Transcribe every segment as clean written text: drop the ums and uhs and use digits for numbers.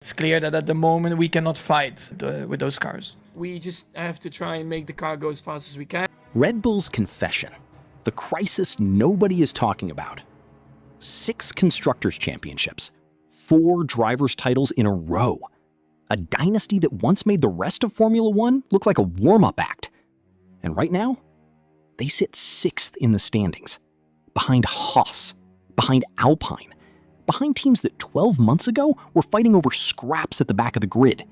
It's clear that at the moment we cannot fight with those cars. We just have to try and make the car go as fast as we can. Red Bull's confession. The crisis nobody is talking about. 6 Constructors' Championships. 4 Drivers' titles in a row. A dynasty that once made the rest of Formula One look like a warm-up act. And right now, they sit 6th in the standings. Behind Haas. Behind Alpine. Behind teams that 12 months ago were fighting over scraps at the back of the grid.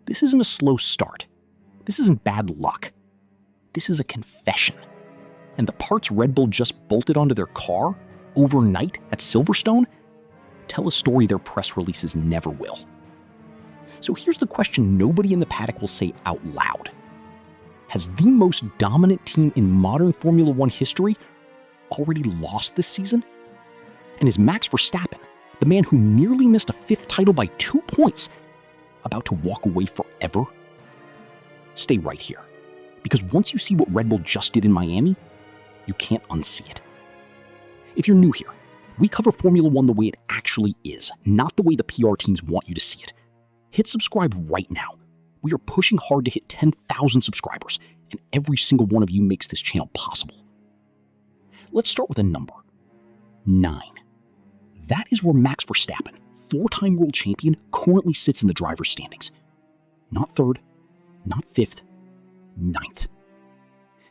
This isn't a slow start. This isn't bad luck. This is a confession. And the parts Red Bull just bolted onto their car overnight at Silverstone tell a story their press releases never will. So here's the question nobody in the paddock will say out loud. Has the most dominant team in modern Formula One history already lost this season? And is Max Verstappen, the man who nearly missed a 5th title by 2 points, about to walk away forever? Stay right here, because once you see what Red Bull just did in Miami, you can't unsee it. If you're new here, we cover Formula One the way it actually is, not the way the PR teams want you to see it. Hit subscribe right now. We are pushing hard to hit 10,000 subscribers, and every single one of you makes this channel possible. Let's start with a number. 9. That is where Max Verstappen, 4-time world champion, currently sits in the driver's standings. Not 3rd, not 5th, 9th.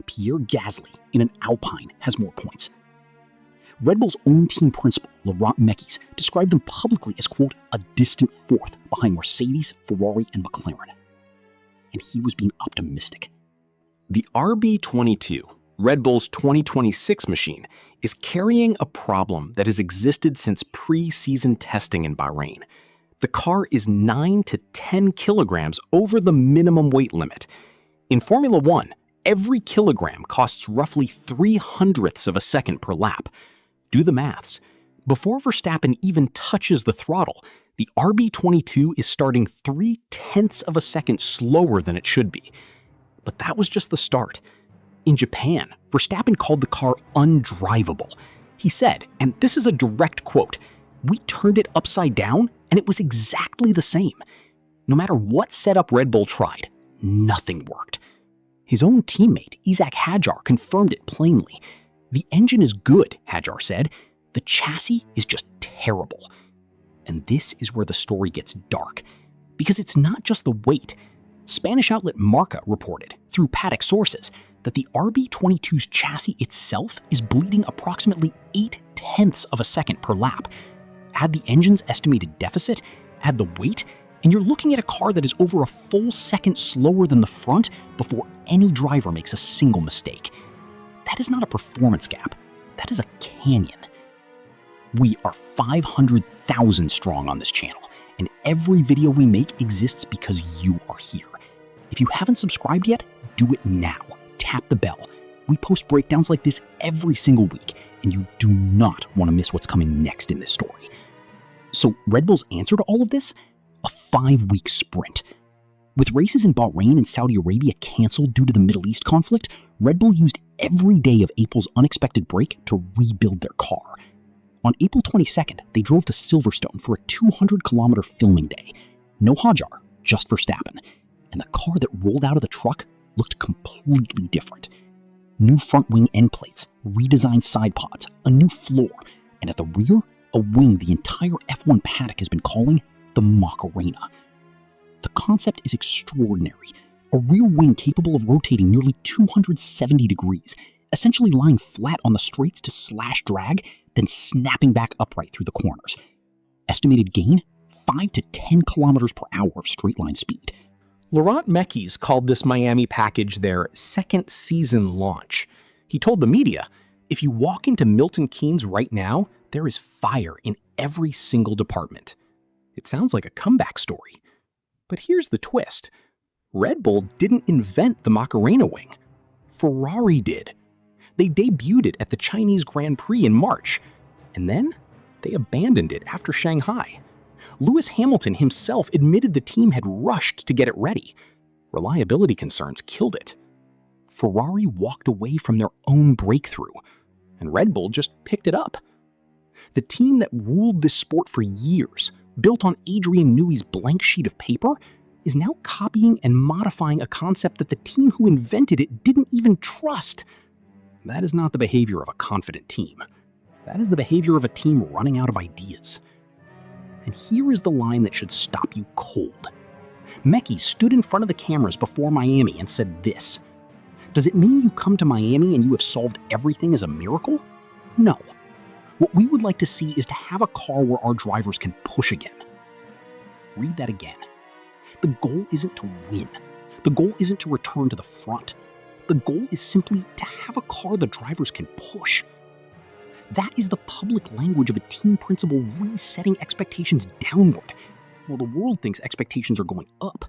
Pierre Gasly in an Alpine has more points. Red Bull's own team principal, Laurent Mekies, described them publicly as, quote, a distant 4th behind Mercedes, Ferrari, and McLaren. And he was being optimistic. The RB22, Red Bull's 2026 machine, is carrying a problem that has existed since pre-season testing in Bahrain. The car is 9 to 10 kilograms over the minimum weight limit. In Formula One, every kilogram costs roughly 0.03 of a second per lap. Do the maths. Before Verstappen even touches the throttle, the RB22 is starting 0.3 of a second slower than it should be. But that was just the start. In Japan, Verstappen called the car undrivable. He said, and this is a direct quote, "We turned it upside down and it was exactly the same. No matter what setup Red Bull tried, nothing worked." His own teammate, Isaac Hadjar, confirmed it plainly. "The engine is good," Hadjar said. "The chassis is just terrible." And this is where the story gets dark. Because it's not just the weight. Spanish outlet Marca reported, through paddock sources, that the RB22's chassis itself is bleeding approximately 0.8 of a second per lap. Add the engine's estimated deficit, add the weight, and you're looking at a car that is over a full second slower than the front before any driver makes a single mistake. That is not a performance gap. That is a canyon. We are 500,000 strong on this channel, and every video we make exists because you are here. If you haven't subscribed yet, do it now. Tap the bell. We post breakdowns like this every single week, and you do not want to miss what's coming next in this story. So Red Bull's answer to all of this? A 5-week sprint. With races in Bahrain and Saudi Arabia canceled due to the Middle East conflict, Red Bull used every day of April's unexpected break to rebuild their car. On April 22nd, they drove to Silverstone for a 200-kilometer filming day. No Hadjar, just Verstappen. And the car that rolled out of the truck looked completely different. New front wing end plates, redesigned side pods, a new floor, and at the rear, a wing the entire F1 paddock has been calling the Macarena. The concept is extraordinary. A rear wing capable of rotating nearly 270 degrees, essentially lying flat on the straights to slash drag, then snapping back upright through the corners. Estimated gain? 5 to 10 kilometers per hour of straight line speed. Laurent Mekies called this Miami package their second season launch. He told the media, "If you walk into Milton Keynes right now, there is fire in every single department." It sounds like a comeback story. But here's the twist. Red Bull didn't invent the Macarena wing. Ferrari did. They debuted it at the Chinese Grand Prix in March, and then they abandoned it after Shanghai. Lewis Hamilton himself admitted the team had rushed to get it ready. Reliability concerns killed it. Ferrari walked away from their own breakthrough, and Red Bull just picked it up. The team that ruled this sport for years, built on Adrian Newey's blank sheet of paper, is now copying and modifying a concept that the team who invented it didn't even trust. That is not the behavior of a confident team. That is the behavior of a team running out of ideas. And here is the line that should stop you cold. Mekki stood in front of the cameras before Miami and said this: "Does it mean you come to Miami and you have solved everything as a miracle? No. What we would like to see is to have a car where our drivers can push again." Read that again. The goal isn't to win. The goal isn't to return to the front. The goal is simply to have a car the drivers can push. That is the public language of a team principal resetting expectations downward, while the world thinks expectations are going up.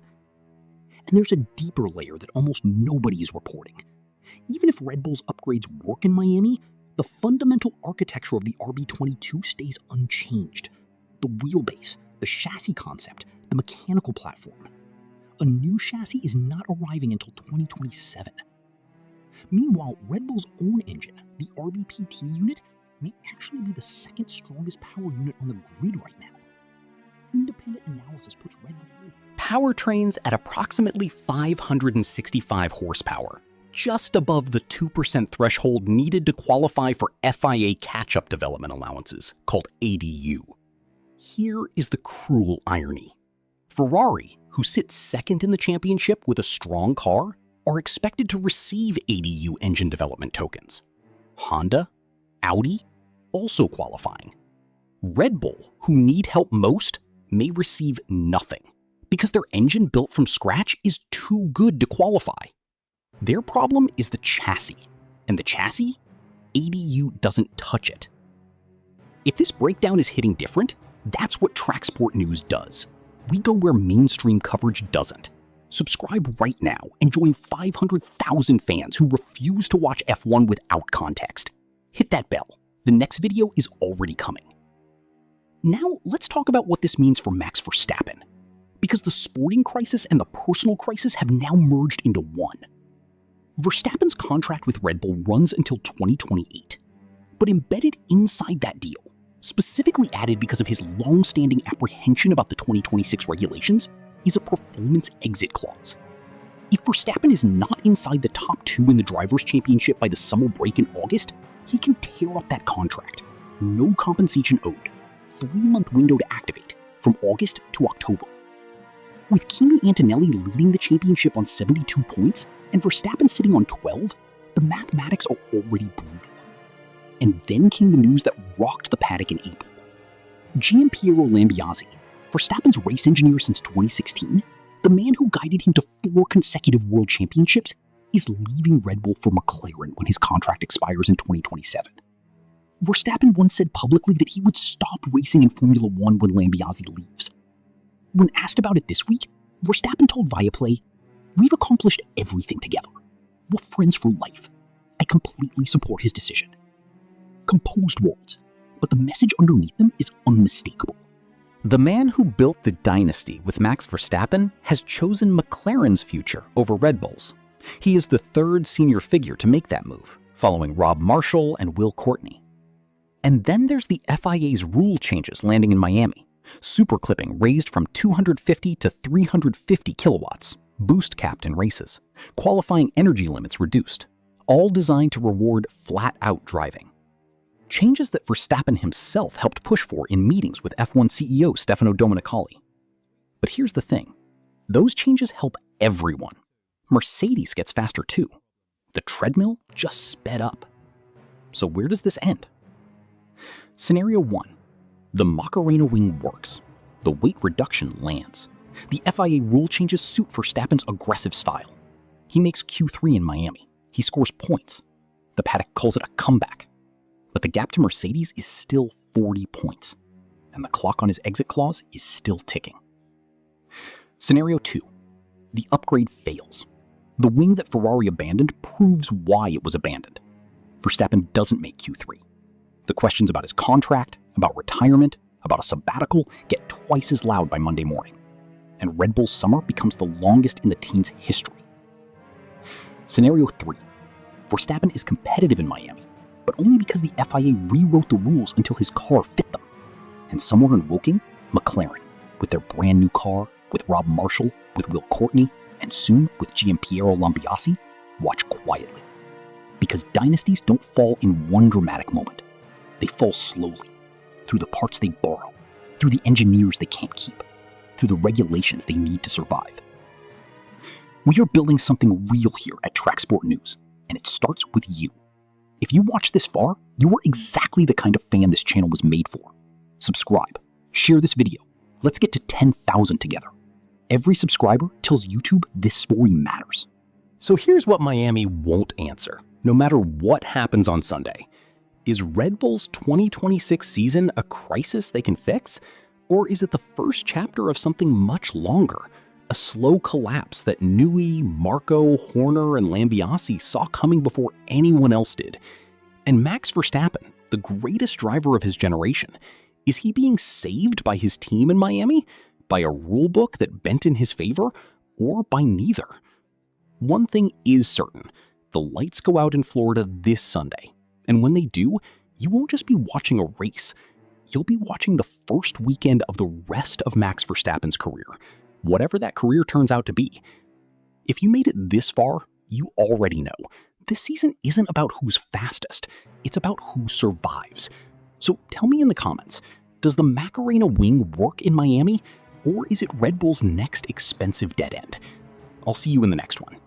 And there's a deeper layer that almost nobody is reporting. Even if Red Bull's upgrades work in Miami, the fundamental architecture of the RB22 stays unchanged. The wheelbase, the chassis concept, the mechanical platform. A new chassis is not arriving until 2027. Meanwhile, Red Bull's own engine, the RBPT unit, may actually be the second strongest power unit on the grid right now. Independent analysis puts Red Bull in powertrains at approximately 565 horsepower, just above the 2% threshold needed to qualify for FIA catch-up development allowances, called ADU. Here is the cruel irony. Ferrari, who sits second in the championship with a strong car, are expected to receive ADU engine development tokens. Honda, Audi, also qualifying. Red Bull, who need help most, may receive nothing, because their engine built from scratch is too good to qualify. Their problem is the chassis, and the chassis, ADU doesn't touch it. If this breakdown is hitting different, that's what Track Sport News does. We go where mainstream coverage doesn't. Subscribe right now and join 500,000 fans who refuse to watch F1 without context. Hit that bell. The next video is already coming. Now, let's talk about what this means for Max Verstappen. Because the sporting crisis and the personal crisis have now merged into one. Verstappen's contract with Red Bull runs until 2028. But embedded inside that deal, specifically added because of his long-standing apprehension about the 2026 regulations, is a performance exit clause. If Verstappen is not inside the top 2 in the Drivers' Championship by the summer break in August, he can tear up that contract. No compensation owed. 3-month window to activate, from August to October. With Kimi Antonelli leading the championship on 72 points and Verstappen sitting on 12, the mathematics are already brutal. And then came the news that rocked the paddock in April. Gianpiero Lambiase, Verstappen's race engineer since 2016, the man who guided him to 4 consecutive world championships, is leaving Red Bull for McLaren when his contract expires in 2027. Verstappen once said publicly that he would stop racing in Formula 1 when Lambiase leaves. When asked about it this week, Verstappen told Viaplay, "We've accomplished everything together. We're friends for life. I completely support his decision." Composed words, but the message underneath them is unmistakable. The man who built the dynasty with Max Verstappen has chosen McLaren's future over Red Bull's. He is the 3rd senior figure to make that move, following Rob Marshall and Will Courtney. And then there's the FIA's rule changes landing in Miami. Superclipping raised from 250 to 350 kilowatts, boost capped in races, qualifying energy limits reduced, all designed to reward flat-out driving. Changes that Verstappen himself helped push for in meetings with F1 CEO Stefano Domenicali. But here's the thing. Those changes help everyone. Mercedes gets faster too. The treadmill just sped up. So where does this end? Scenario 1. The Macarena wing works. The weight reduction lands. The FIA rule changes suit Verstappen's aggressive style. He makes Q3 in Miami. He scores points. The paddock calls it a comeback. But the gap to Mercedes is still 40 points. And the clock on his exit clause is still ticking. Scenario 2. The upgrade fails. The wing that Ferrari abandoned proves why it was abandoned. Verstappen doesn't make Q3. The questions about his contract, about retirement, about a sabbatical get twice as loud by Monday morning. And Red Bull's summer becomes the longest in the team's history. Scenario 3. Verstappen is competitive in Miami, but only because the FIA rewrote the rules until his car fit them. And somewhere in Woking, McLaren, with their brand new car, with Rob Marshall, with Will Courtney, and soon with Giampiero Lambiase, watch quietly. Because dynasties don't fall in one dramatic moment. They fall slowly, through the parts they borrow, through the engineers they can't keep, through the regulations they need to survive. We are building something real here at Track Sport News, and it starts with you. If you watch this far, you are exactly the kind of fan this channel was made for. Subscribe, share this video. Let's get to 10,000 together. Every subscriber tells YouTube this story matters. So here's what Miami won't answer, no matter what happens on Sunday. Is Red Bull's 2026 season a crisis they can fix? Or is it the first chapter of something much longer? A slow collapse that Newey, Marco, Horner, and Lambiase saw coming before anyone else did. And Max Verstappen, the greatest driver of his generation, is he being saved by his team in Miami? By a rulebook that bent in his favor? Or by neither? One thing is certain. The lights go out in Florida this Sunday. And when they do, you won't just be watching a race. You'll be watching the first weekend of the rest of Max Verstappen's career, whatever that career turns out to be. If you made it this far, you already know. This season isn't about who's fastest, it's about who survives. So tell me in the comments, does the Macarena wing work in Miami, or is it Red Bull's next expensive dead end? I'll see you in the next one.